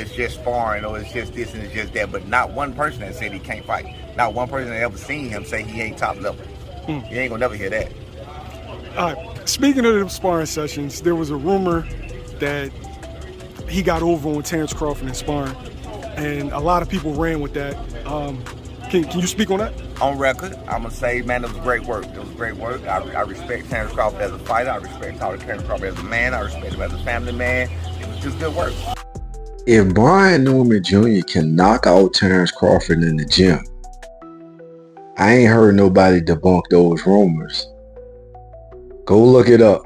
it's just sparring, or it's just this and it's just that. But not one person that said he can't fight. Not one person that ever seen him say he ain't top level. You ain't gonna never hear that. Speaking of the sparring sessions, there was a rumor that he got over on Terrence Crawford in sparring, and a lot of people ran with that. Can you speak on that? On record, I'm gonna say, man, it was great work. It was great work. I respect Terrence Crawford as a fighter. I respect Terrence Crawford as a man. I respect him as a family man. It was just good work. If Brian Norman Jr. can knock out Terrence Crawford in the gym, I ain't heard nobody debunk those rumors. Go look it up.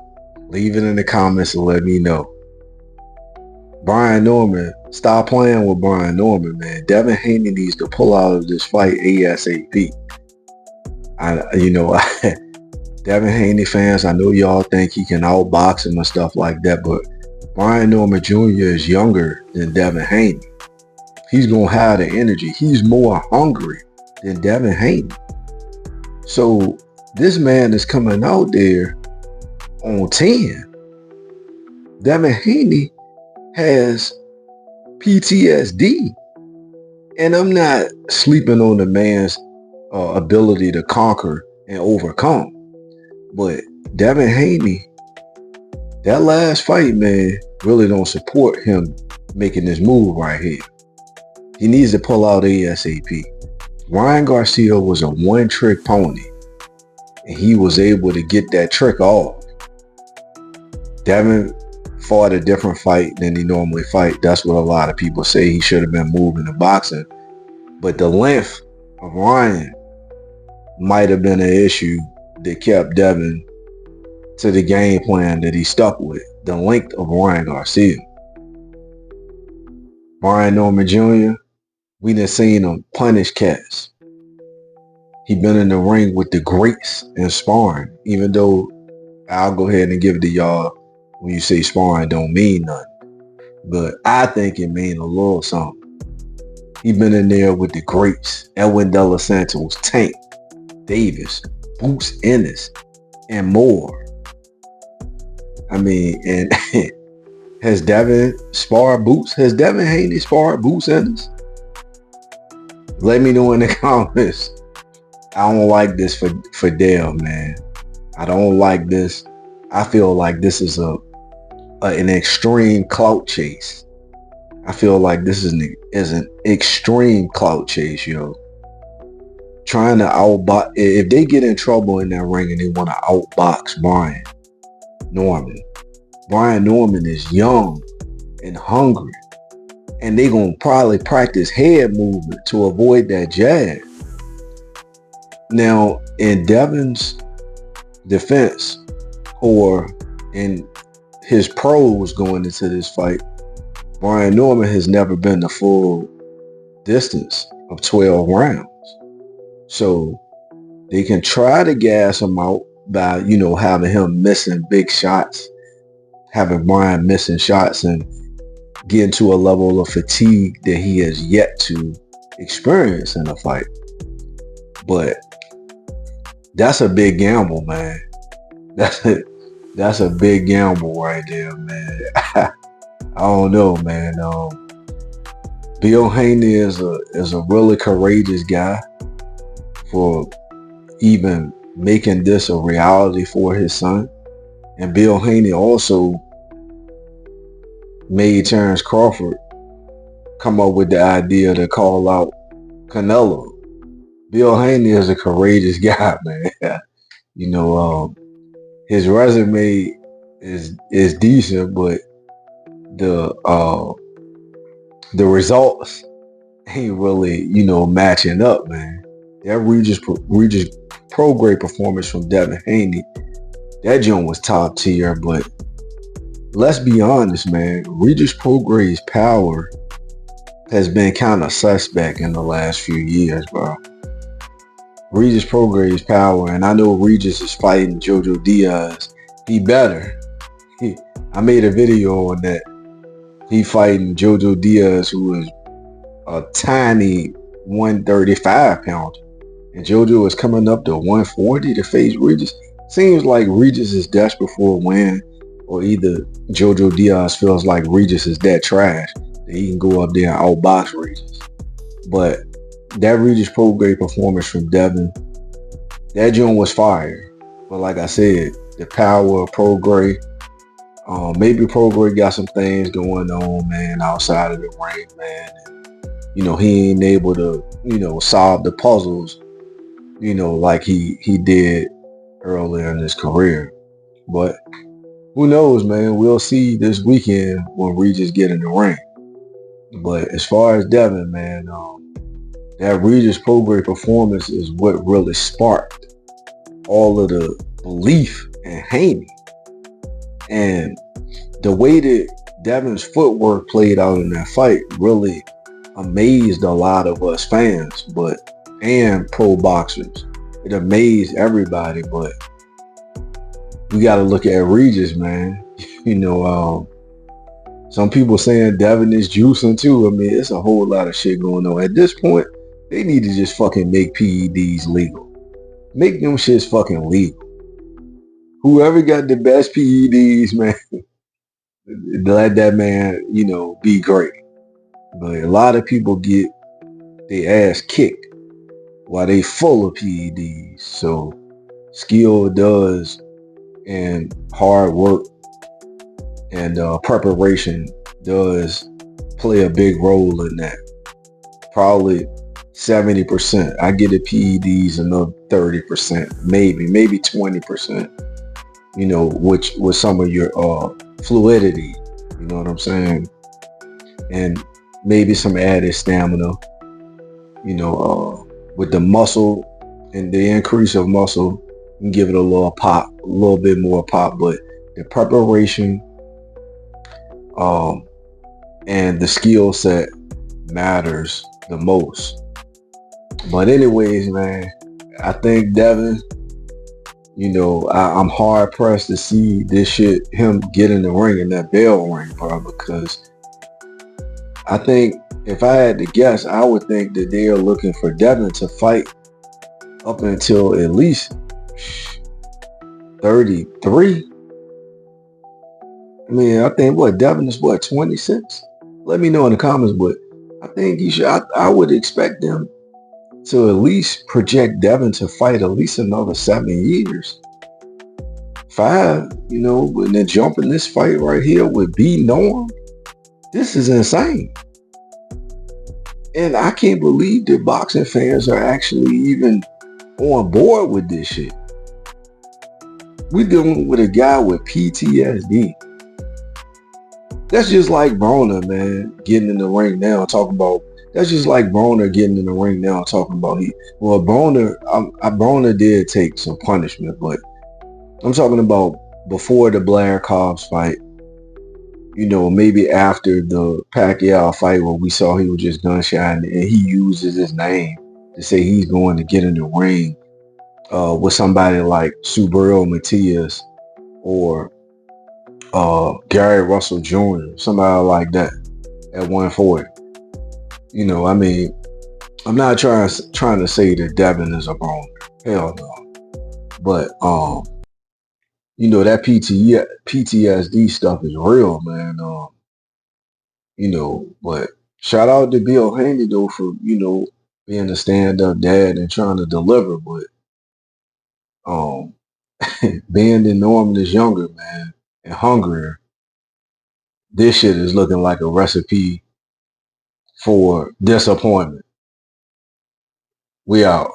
Leave it in the comments and let me know. Brian Norman, stop playing with Brian Norman, man. Devin Haney needs to pull out of this fight ASAP. Devin Haney fans, I know y'all think he can outbox him and stuff like that, but Brian Norman Jr. is younger than Devin Haney. He's going to have the energy. He's more hungry than Devin Haney. So this man is coming out there on 10. Devin Haney has PTSD. And I'm not sleeping on the man's ability to conquer and overcome. But Devin Haney, that last fight, man, really don't support him making this move right here. He needs to pull out ASAP. Ryan Garcia was a one-trick pony, and he was able to get that trick off. Devin fought a different fight than he normally fight. That's what a lot of people say. He should have been moving to boxing. But the length of Ryan might have been an issue that kept Devin to the game plan that he stuck with. The length of Ryan Garcia. Brian Norman Jr., we done seen him punish cats. He been in the ring with the greats in sparring, even though I'll go ahead and give it to y'all. When you say sparring don't mean nothing, but I think it mean a little something. He been in there with the greats: Edwin De Los Santos, Tank Davis, Boots Ennis, and more. I mean, and has Devin sparred Boots? Has Devin Haney sparred Boots Ennis? Let me know in the comments. I don't like this for Dale, man. I don't like this. I feel like this is an extreme clout chase. I feel like this is an extreme clout chase, yo. Trying to outbox. If they get in trouble in that ring and they want to outbox Brian Norman. Brian Norman is young and hungry. And they gonna probably practice head movement to avoid that jab. Now, in Devin's defense, or in his pros going into this fight, Brian Norman has never been the full distance of 12 rounds. So they can try to gas him out by, having him missing big shots, having Brian missing shots and getting to a level of fatigue that he has yet to experience in a fight. But that's a big gamble, man. That's a big gamble right there, man. I don't know, man. Bill Haney is a really courageous guy for even making this a reality for his son. And Bill Haney also made Terrence Crawford come up with the idea to call out Canelo. Bill Haney is a courageous guy, man. His resume is decent, but the results ain't really, matching up, man. That Regis Prograde performance from Devin Haney, that joint was top tier, but let's be honest, man. Regis Prograde's power has been kind of suspect in the last few years, bro. Regis Prograde's power, and I know Regis is fighting Jojo Diaz. He better. I made a video on that. He fighting Jojo Diaz, who is a tiny 135 pounder. And Jojo is coming up to 140 to face Regis. Seems like Regis is desperate for a win, or either Jojo Diaz feels like Regis is that trash. that he can go up there and outbox Regis. But that Regis pro grade performance from Devin, that joint was fire. But like I said, the power of pro grade, maybe pro grade got some things going on, man, outside of the ring, man. And, he ain't able to, solve the puzzles, like he did earlier in his career. But who knows, man? We'll see this weekend when Regis get in the ring. But as far as Devin, man, that Regis pro grade performance is what really sparked all of the belief in Haney. And the way that Devin's footwork played out in that fight really amazed a lot of us fans, and pro boxers. It amazed everybody, but we got to look at Regis, man. Some people saying Devin is juicing too. I mean, it's a whole lot of shit going on. At this point, they need to just fucking make PEDs legal. Make them shits fucking legal. Whoever got the best PEDs, man, let that man, be great. But a lot of people get their ass kicked while they full of PEDs. So skill does, and hard work and preparation does play a big role in that. Probably 70%. I get the PEDs another 30%, maybe 20%. Which with some of your fluidity, you know what I'm saying, and maybe some added stamina, with the muscle and the increase of muscle, and give it a little pop, a little bit more pop. But the preparation, and the skill set matters the most. But anyways, man, I think Devin, I'm hard pressed to see this shit, him get in the ring in that bell ring, bro, because I think if I had to guess, I would think that they are looking for Devin to fight up until at least 33. I mean, I think Devin is 26? Let me know in the comments, but I think he should. I would expect them to at least project Devin to fight at least another 7 years. 5, and then jump in this fight right here with B Norm. This is insane. And I can't believe that boxing fans are actually even on board with this shit. We're dealing with a guy with PTSD. That's just like Broner, man, getting in the ring now talking about. That's just like Broner getting in the ring now talking about Broner did take some punishment, but I'm talking about before the Blair Cobbs fight. Maybe after the Pacquiao fight where we saw he was just gunshot and he uses his name to say he's going to get in the ring with somebody like Subriel Matias or Gary Russell Jr., somebody like that at 140. I mean, I'm not trying to say that Devin is a bone. Hell no. But that PTSD stuff is real, man. But shout out to Bill Haney though for, being a stand-up dad and trying to deliver, but being that Norman is younger, man, and hungrier, this shit is looking like a recipe for disappointment. We out.